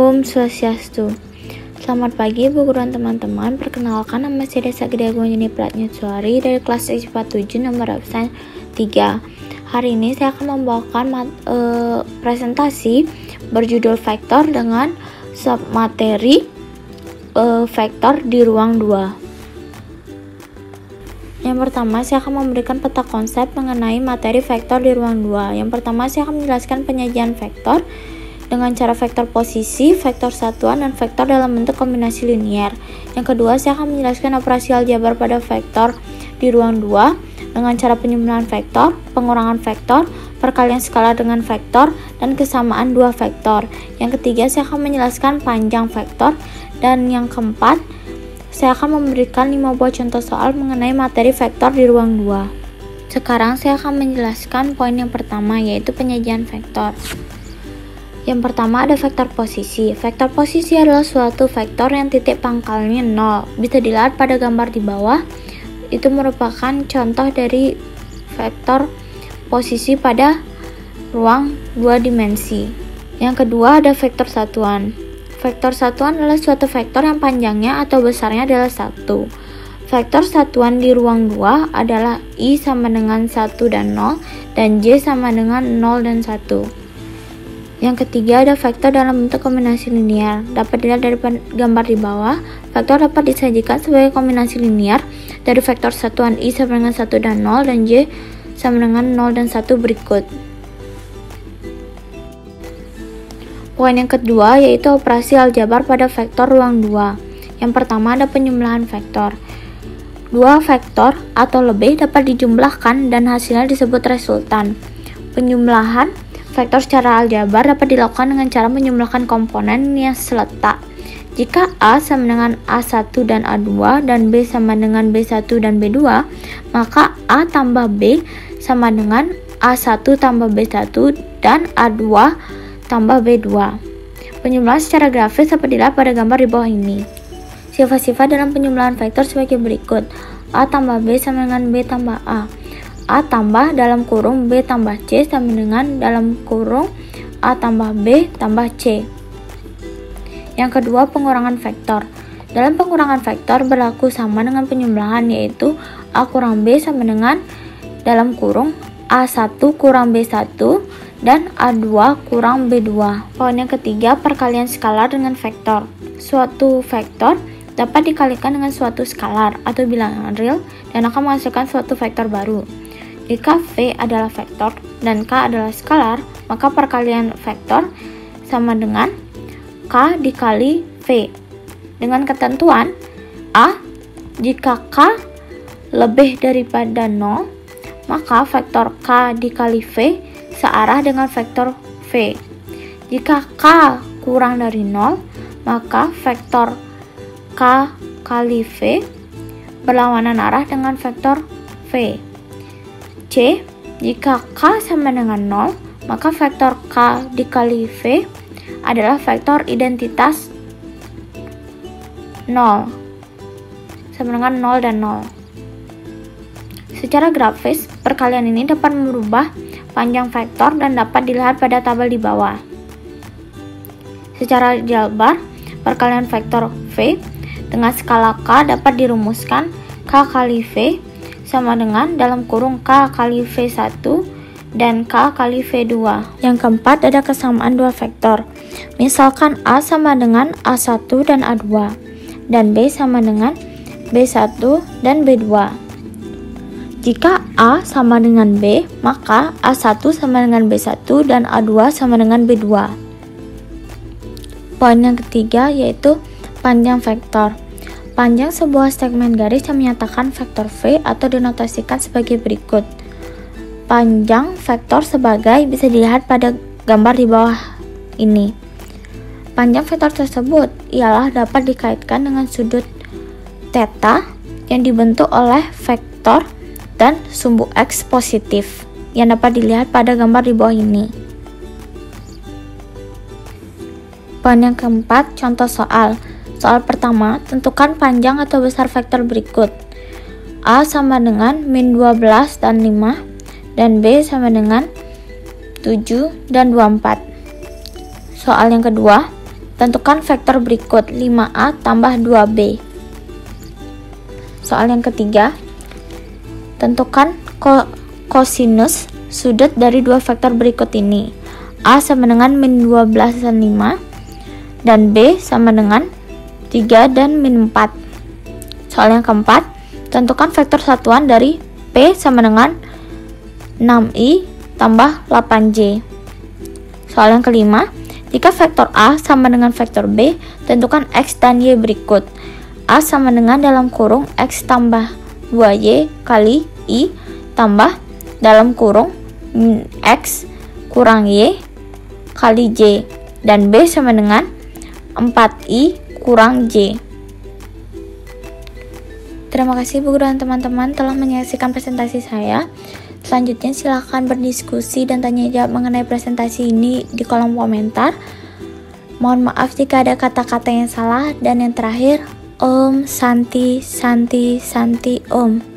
Om Swastiastu. Selamat pagi Bu Guru dan teman-teman. Perkenalkan, nama saya Desa Gede Agung Yeni Pratnyuswari dari kelas IPA 7 nomor absen 3. Hari ini saya akan membawakan presentasi berjudul vektor dengan submateri vektor di ruang 2. Yang pertama, saya akan memberikan peta konsep mengenai materi vektor di ruang 2. Yang pertama, saya akan menjelaskan penyajian vektor dengan cara vektor posisi, vektor satuan, dan vektor dalam bentuk kombinasi linier. Yang kedua, saya akan menjelaskan operasi aljabar pada vektor di ruang 2 dengan cara penjumlahan vektor, pengurangan vektor, perkalian skalar dengan vektor, dan kesamaan dua vektor. Yang ketiga, saya akan menjelaskan panjang vektor. Dan yang keempat, saya akan memberikan 5 buah contoh soal mengenai materi vektor di ruang 2. Sekarang saya akan menjelaskan poin yang pertama, yaitu penyajian vektor. Yang pertama ada vektor posisi. Vektor posisi adalah suatu vektor yang titik pangkalnya 0. Bisa dilihat pada gambar di bawah. Itu merupakan contoh dari vektor posisi pada ruang 2 dimensi. Yang kedua ada vektor satuan. Vektor satuan adalah suatu vektor yang panjangnya atau besarnya adalah 1. Vektor satuan di ruang 2 adalah I sama dengan 1 dan 0 dan J sama dengan 0 dan 1. Yang ketiga ada vektor dalam bentuk kombinasi linier. Dapat dilihat dari gambar di bawah, vektor dapat disajikan sebagai kombinasi linier dari vektor satuan I sama dengan 1 dan 0 dan J sama dengan 0 dan 1 berikut. Poin yang kedua yaitu operasi aljabar pada vektor ruang 2. Yang pertama ada penjumlahan vektor. Dua vektor atau lebih dapat dijumlahkan dan hasilnya disebut resultan. Penjumlahan vektor secara aljabar dapat dilakukan dengan cara menjumlahkan komponen yang seletak. Jika A sama dengan A1 dan A2 dan B sama dengan B1 dan B2, maka A tambah B sama dengan A1 tambah B1 dan A2 tambah B2. Penjumlahan secara grafis dapat dilihat pada gambar di bawah ini. Sifat-sifat dalam penjumlahan vektor sebagai berikut. A tambah B sama dengan B tambah A. A tambah dalam kurung B tambah C sama dengan dalam kurung A tambah B tambah C. Yang kedua, pengurangan vektor. Dalam pengurangan vektor berlaku sama dengan penjumlahan, yaitu A kurang B sama dengan dalam kurung A1 kurang B1 dan A2 kurang B2. Poin yang ketiga, perkalian skalar dengan vektor. Suatu vektor dapat dikalikan dengan suatu skalar atau bilangan real dan akan menghasilkan suatu vektor baru. Jika V adalah vektor dan K adalah skalar, maka perkalian vektor sama dengan K dikali V. Dengan ketentuan A, jika K lebih daripada 0, maka vektor K dikali V searah dengan vektor V. Jika K kurang dari 0, maka vektor K kali V berlawanan arah dengan vektor V. C, jika K sama dengan 0, maka vektor K dikali V adalah vektor identitas 0, sama dengan 0 dan 0. Secara grafis, perkalian ini dapat merubah panjang vektor dan dapat dilihat pada tabel di bawah. Secara aljabar, perkalian vektor V dengan skala K dapat dirumuskan K kali V sama dengan dalam kurung K kali V1 dan K kali V2. Yang keempat ada kesamaan dua vektor. Misalkan A sama dengan A1 dan A2 dan B sama dengan B1 dan B2. Jika A sama dengan B, maka A1 sama dengan B1 dan A2 sama dengan B2. Poin yang ketiga yaitu panjang vektor. Panjang sebuah segmen garis yang menyatakan vektor V atau dinotasikan sebagai berikut. Panjang vektor sebagai bisa dilihat pada gambar di bawah ini. Panjang vektor tersebut ialah dapat dikaitkan dengan sudut theta yang dibentuk oleh vektor dan sumbu X positif yang dapat dilihat pada gambar di bawah ini. Poin yang keempat, contoh soal. Soal pertama, tentukan panjang atau besar vektor berikut. A sama dengan min 12 dan 5 dan B sama dengan 7 dan 24. Soal yang kedua, Tentukan vektor berikut 5A tambah 2B. Soal yang ketiga, tentukan kosinus sudut dari dua vektor berikut ini. A sama dengan min 12 dan 5, dan B sama dengan 3 dan min 4. Soal yang keempat, tentukan vektor satuan dari P sama dengan 6I tambah 8J. Soal yang kelima, jika vektor A sama dengan vektor B, tentukan X dan Y berikut. A sama dengan dalam kurung X tambah 2Y kali I tambah dalam kurung X kurang Y kali J, dan B sama dengan 4I kurang J. Terima kasih Bu Guru dan teman-teman telah menyaksikan presentasi saya. Selanjutnya silakan berdiskusi dan tanya jawab mengenai presentasi ini di kolom komentar. Mohon maaf jika ada kata-kata yang salah, dan yang terakhir, Om Santi Santi Santi Om.